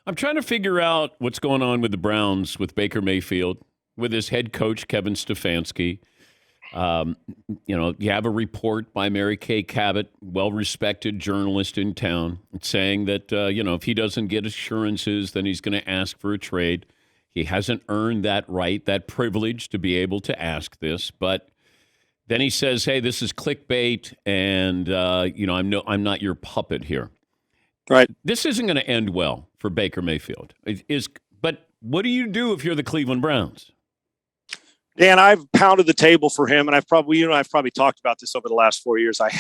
I'm trying to figure out what's going on with the Browns with Baker Mayfield, with his head coach, Kevin Stefanski. Um, you have a report by Mary Kay Cabot, well-respected journalist in town, saying that, if he doesn't get assurances, then he's going to ask for a trade. He hasn't earned that right, that privilege to be able to ask this. But then he says, hey, this is clickbait, and, I'm not your puppet here. Right. This isn't going to end well for Baker Mayfield. But what do you do if you're the Cleveland Browns? Dan, I've pounded the table for him, and I've probably talked about this over the last 4 years. I've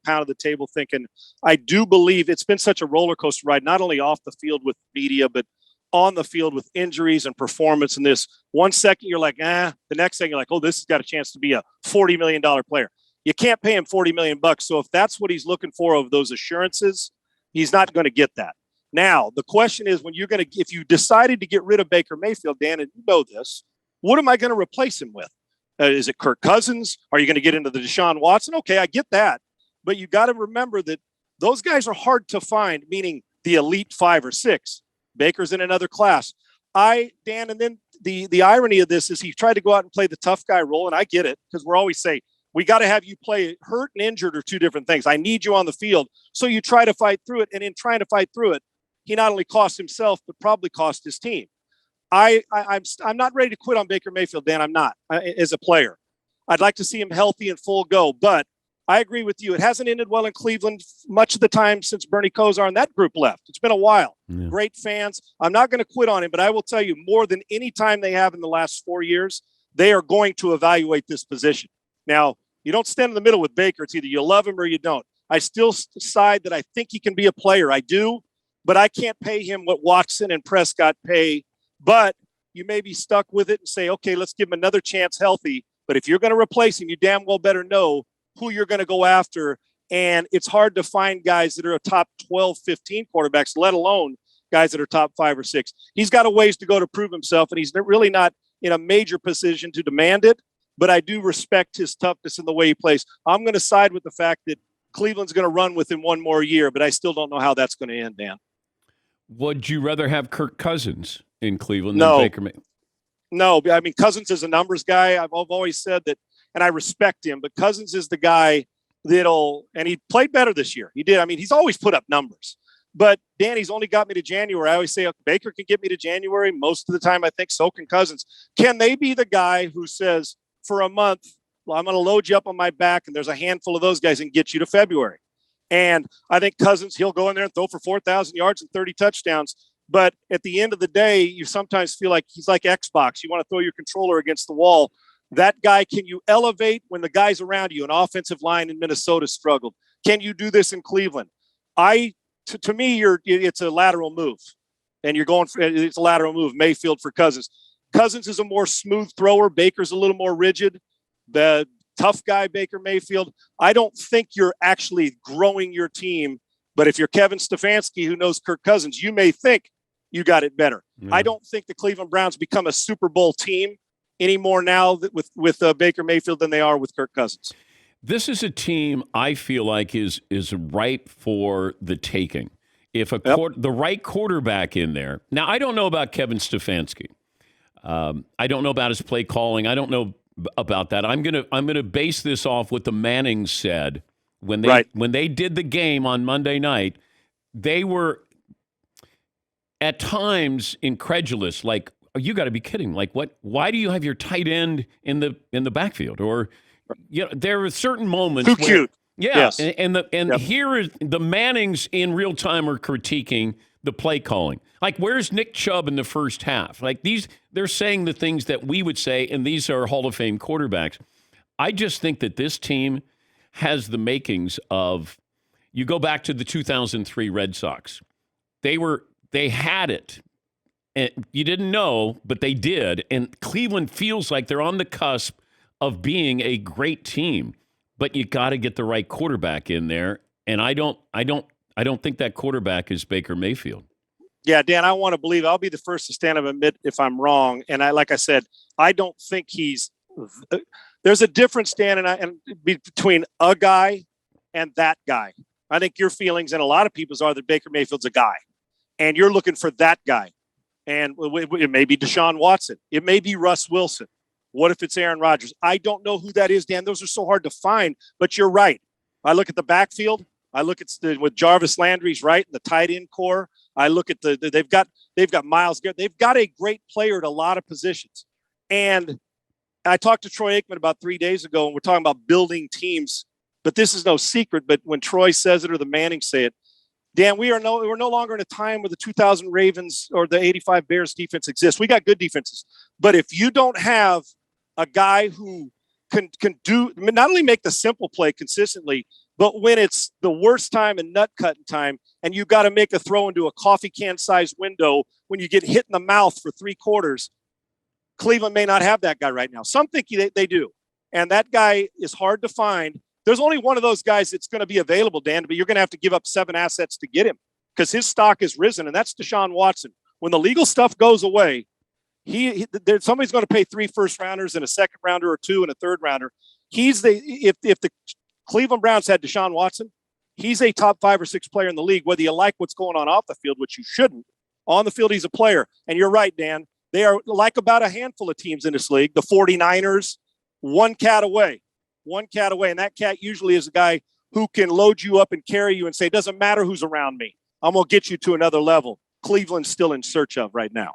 pounded the table thinking, I do believe it's been such a roller coaster ride, not only off the field with media, but on the field with injuries and performance. And this 1 second you're like, the next second you're like, oh, this has got a chance to be a $40 million player. You can't pay him $40 million. So if that's what he's looking for of those assurances, he's not going to get that. Now, the question is if you decided to get rid of Baker Mayfield, Dan, and you know this, what am I going to replace him with? Is it Kirk Cousins? Are you going to get into the Deshaun Watson? Okay, I get that. But you got to remember that those guys are hard to find, meaning the elite 5 or 6. Baker's in another class. And then the irony of this is he tried to go out and play the tough guy role, and I get it, because we're always saying, we got to have you play. Hurt and injured are two different things. I need you on the field. So you try to fight through it, and in trying to fight through it, he not only cost himself, but probably cost his team. I'm not ready to quit on Baker Mayfield, Dan. I'm not as a player. I'd like to see him healthy and full go, but I agree with you. It hasn't ended well in Cleveland much of the time since Bernie Kosar and that group left. It's been a while. Yeah. Great fans. I'm not going to quit on him, but I will tell you, more than any time they have in the last 4 years, they are going to evaluate this position. Now, you don't stand in the middle with Baker. It's either you love him or you don't. I still decide that I think he can be a player. I do, but I can't pay him what Watson and Prescott pay. But you may be stuck with it and say, okay, let's give him another chance healthy. But if you're going to replace him, you damn well better know who you're going to go after. And it's hard to find guys that are a top 12, 15 quarterbacks, let alone guys that are top 5 or 6. He's got a ways to go to prove himself, and he's really not in a major position to demand it. But I do respect his toughness in the way he plays. I'm going to side with the fact that Cleveland's going to run with him one more year, but I still don't know how that's going to end, Dan. Would you rather have Kirk Cousins in Cleveland than Baker Mayfield? No, I mean, Cousins is a numbers guy. I've always said that, and I respect him, but Cousins is the guy and he played better this year. He did. I mean, he's always put up numbers. But Danny's only got me to January. I always say Baker can get me to January. Most of the time, I think so can Cousins. Can they be the guy who says, for a month, well, I'm going to load you up on my back, and there's a handful of those guys and get you to February? And I think Cousins, he'll go in there and throw for 4,000 yards and 30 touchdowns. But at the end of the day, you sometimes feel like he's like Xbox. You want to throw your controller against the wall. That guy, can you elevate when the guys around you, an offensive line in Minnesota, struggled? Can you do this in Cleveland? To me, it's a lateral move. And it's a lateral move, Mayfield for Cousins. Cousins is a more smooth thrower. Baker's a little more rigid. The tough guy, Baker Mayfield. I don't think you're actually growing your team. But if you're Kevin Stefanski, who knows Kirk Cousins, you may think you got it better. Yeah. I don't think the Cleveland Browns become a Super Bowl team anymore now with Baker Mayfield than they are with Kirk Cousins. This is a team I feel like is ripe for the taking. If the right quarterback in there. Now, I don't know about Kevin Stefanski. I don't know about his play calling. I don't know about that. I'm gonna base this off what the Mannings said when they did the game on Monday night. They were at times incredulous, like, oh, you got to be kidding! Like, what? Why do you have your tight end in the backfield? Or, there are certain moments. Too cute. Yeah, yes. And here is the Mannings in real time are critiquing the play calling. Like, where's Nick Chubb in the first half? Like, they're saying the things that we would say, and these are Hall of Fame quarterbacks. I just think that this team has the makings of, you go back to the 2003 Red Sox. They had it. And you didn't know, but they did. And Cleveland feels like they're on the cusp of being a great team. But you got to get the right quarterback in there. And I don't think that quarterback is Baker Mayfield. Yeah, Dan, I want to believe. I'll be the first to stand up and admit if I'm wrong. And like I said, I don't think there's a difference, Dan, and between a guy and that guy. I think your feelings and a lot of people's are that Baker Mayfield's a guy. and you're looking for that guy. And it may be Deshaun Watson. It may be Russ Wilson. What if it's Aaron Rodgers? I don't know who that is, Dan. Those are so hard to find, but you're right. I look at the backfield. I look at with Jarvis Landry's right, the tight end core. I look at they've got Myles Garrett. They've got a great player at a lot of positions. And I talked to Troy Aikman about 3 days ago, and we're talking about building teams. But this is no secret. But when Troy says it or the Mannings say it, Dan, we're no longer in a time where the 2000 Ravens or the 85 Bears defense exists. We got good defenses. But if you don't have a guy who can do not only make the simple play consistently, but when it's the worst time and nut cutting time, and you got to make a throw into a coffee can sized window when you get hit in the mouth for 3 quarters, Cleveland may not have that guy right now. Some think they do. And that guy is hard to find. There's only one of those guys that's going to be available, Dan, but you're going to have to give up 7 assets to get him because his stock has risen, and that's Deshaun Watson. When the legal stuff goes away, somebody's going to pay 3 first-rounders and a second-rounder or 2 and a third-rounder. If the Cleveland Browns had Deshaun Watson, he's a top 5 or 6 player in the league, whether you like what's going on off the field, which you shouldn't. On the field, he's a player. And you're right, Dan. They are like about a handful of teams in this league. The 49ers, one cat away. And that cat usually is a guy who can load you up and carry you and say, it doesn't matter who's around me. I'm going to get you to another level. Cleveland's still in search of right now.